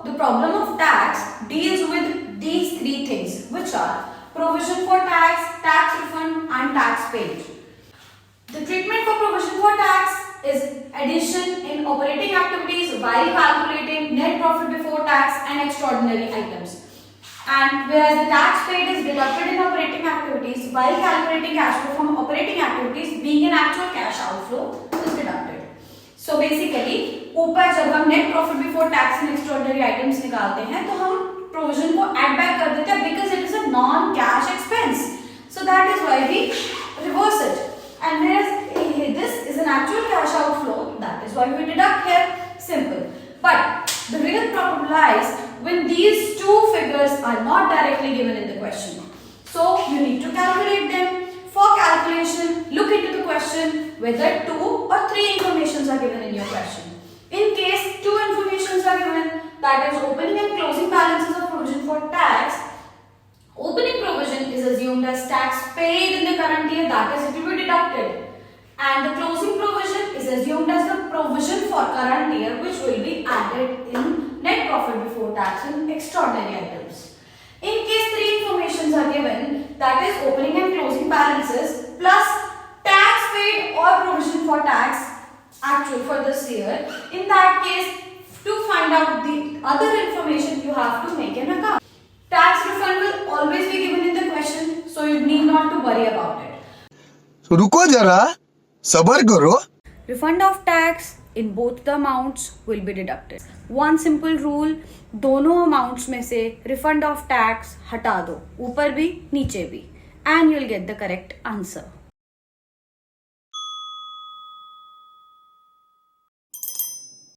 The problem of tax deals with these three things, which are provision for tax, tax refund and tax paid. The treatment for provision for tax is addition in operating activities while calculating net profit before tax and extraordinary items. And whereas the tax paid is deducted in operating activities while calculating cash flow from operating activities being an actual cash outflow is deducted. So basically ऊपर जब हम net profit before tax and extraordinary items निकालते हैं तो हम provision को add back कर देते हैं because it is a non-cash expense. So that is why we reverse it. And whereas this is an actual cash outflow, that is why we deduct here. Simple. But the real problem lies when these two figures are not directly given in the question. So you need to calculate them. For calculation, look into the question whether 2 or 3 informations are given in your question. In case 2 informations are given, that is opening and closing balances of provision for tax, opening provision is assumed as tax paid in the current year, that is it will be deducted. And the closing provision is assumed as the provision for current year, which will be added in net profit before tax and extraordinary items. In case 3 informations are given, that is opening and closing balances plus tax paid or provision for tax actual for this year. In that case, to find out the other information, you have to make an account. Tax refund will always be given in the question, so you need not to worry about it. So रुको जरा, सबर करो. Refund of tax in both the amounts will be deducted. One simple rule, दोनों amounts में से refund of tax हटा दो, ऊपर भी नीचे भी, and you'll get the correct answer.